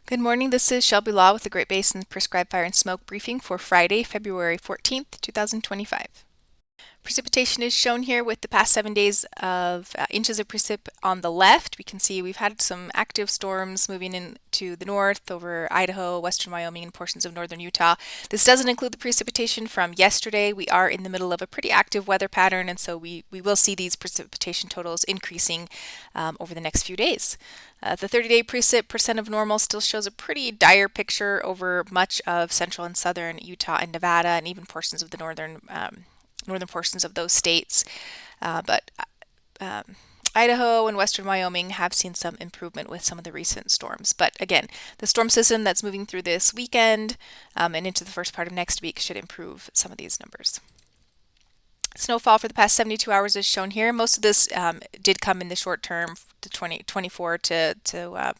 Good morning. This is Shelby Law with the Great Basin Prescribed Fire and Smoke Briefing for Friday, February 14th, 2025. Precipitation is shown here with the past 7 days of inches of precip on the left. We can see we've had some active storms moving into the north over Idaho, western Wyoming, and portions of northern Utah. This doesn't include the precipitation from yesterday. We are in the middle of a pretty active weather pattern, and so we will see these precipitation totals increasing over the next few days. The 30-day precip percent of normal still shows a pretty dire picture over much of central and southern Utah and Nevada, and even portions of the northern portions of those states. But Idaho and western Wyoming have seen some improvement with some of the recent storms. But again, the storm system that's moving through this weekend and into the first part of next week should improve some of these numbers. Snowfall for the past 72 hours is shown here. Most of this did come in the short term, to 24 to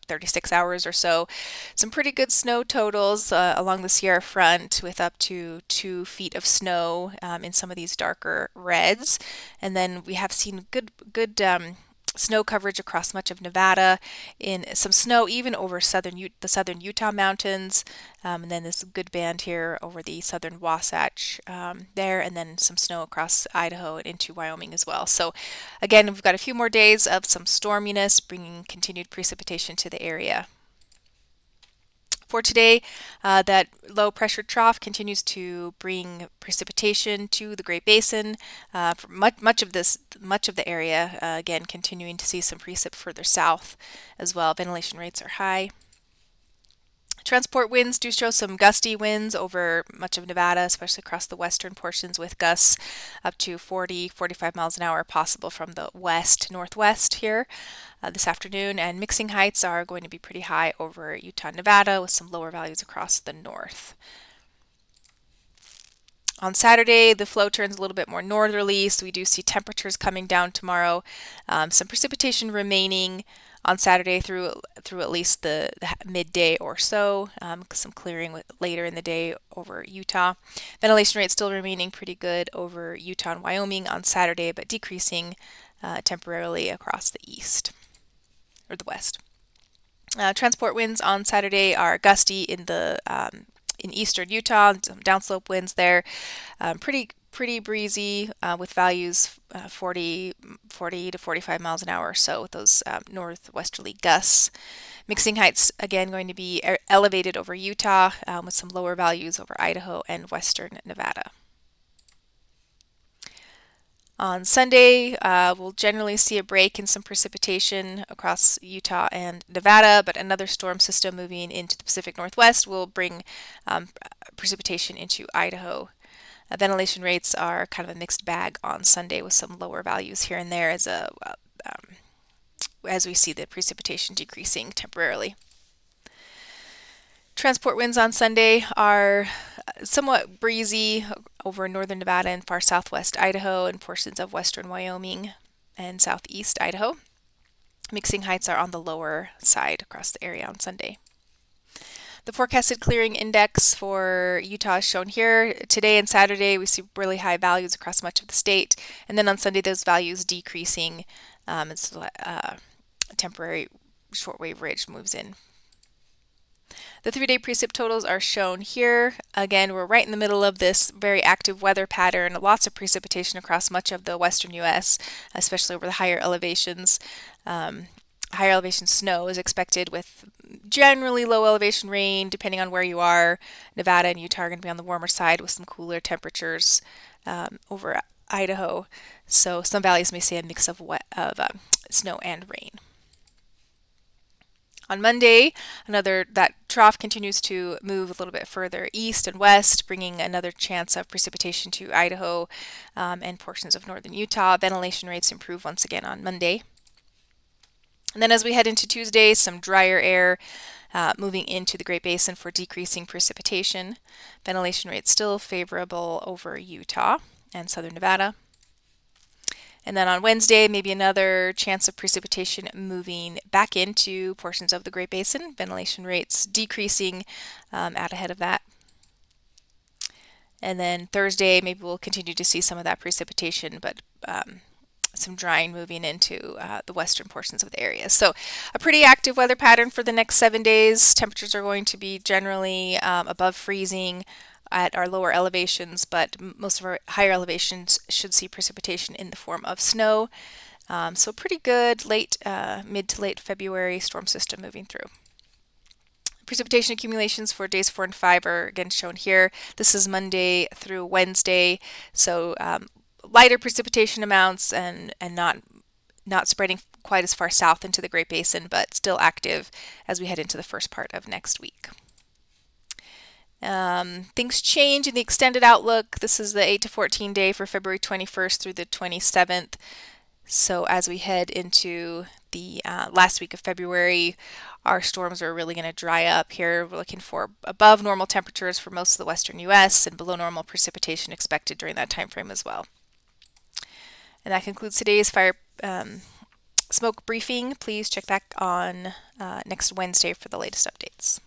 36 hours or so. Some pretty good snow totals along the Sierra front with up to 2 feet of snow in some of these darker reds. And then we have seen good snow coverage across much of Nevada, in some snow even over the southern Utah mountains, and then this good band here over the southern Wasatch there, and then some snow across Idaho and into Wyoming as well. So again, we've got a few more days of some storminess, bringing continued precipitation to the area. For today, that low pressure trough continues to bring precipitation to the Great Basin. For much of the area, again, continuing to see some precip further south as well. Ventilation rates are high. Transport winds do show some gusty winds over much of Nevada, especially across the western portions, with gusts up to 45 miles an hour possible from the west-northwest here this afternoon. And mixing heights are going to be pretty high over Utah and Nevada, with some lower values across the north. On Saturday, the flow turns a little bit more northerly, so we do see temperatures coming down tomorrow. Some precipitation remaining on Saturday through at least the midday or so. Some clearing later in the day over Utah. Ventilation rate still remaining pretty good over Utah and Wyoming on Saturday, but decreasing temporarily across the east or the west. Transport winds on Saturday are gusty in eastern Utah, some downslope winds there. Pretty breezy with values 40 to 45 miles an hour or so with those northwesterly gusts. Mixing heights again going to be elevated over Utah with some lower values over Idaho and western Nevada. On Sunday, we'll generally see a break in some precipitation across Utah and Nevada, but another storm system moving into the Pacific Northwest will bring precipitation into Idaho. Ventilation rates are kind of a mixed bag on Sunday, with some lower values here and there as we see the precipitation decreasing temporarily. Transport winds on Sunday are somewhat breezy over northern Nevada and far southwest Idaho and portions of western Wyoming and southeast Idaho. Mixing heights are on the lower side across the area on Sunday. The forecasted clearing index for Utah is shown here. Today and Saturday, we see really high values across much of the state, and then on Sunday, those values decreasing as a temporary shortwave ridge moves in. The 3-day precip totals are shown here. Again, we're right in the middle of this very active weather pattern. Lots of precipitation across much of the western U.S., especially over the higher elevations. Higher elevation snow is expected, with generally low elevation rain depending on where you are. Nevada and Utah are going to be on the warmer side with some cooler temperatures over Idaho. So some valleys may see a mix of snow and rain. On Monday, that trough continues to move a little bit further east and west, bringing another chance of precipitation to Idaho and portions of northern Utah. Ventilation rates improve once again on Monday. And then as we head into Tuesday, some drier air moving into the Great Basin for decreasing precipitation. Ventilation rates still favorable over Utah and southern Nevada. And then on Wednesday, maybe another chance of precipitation moving back into portions of the Great Basin. Ventilation rates decreasing out ahead of that. And then Thursday, maybe we'll continue to see some of that precipitation, but some drying moving into the western portions of the area. So a pretty active weather pattern for the next 7 days. Temperatures are going to be generally above freezing at our lower elevations, but most of our higher elevations should see precipitation in the form of snow. So pretty good mid to late February storm system moving through. Precipitation accumulations for days 4 and 5 are again shown here. This is Monday through Wednesday, so lighter precipitation amounts and not spreading quite as far south into the Great Basin, but still active as we head into the first part of next week. Things change in the extended outlook. This is the 8 to 14 day for February 21st through the 27th. So as we head into the last week of February, our storms are really going to dry up here. We're looking for above normal temperatures for most of the western U.S. and below normal precipitation expected during that time frame as well. And that concludes today's fire smoke briefing. Please check back on next Wednesday for the latest updates.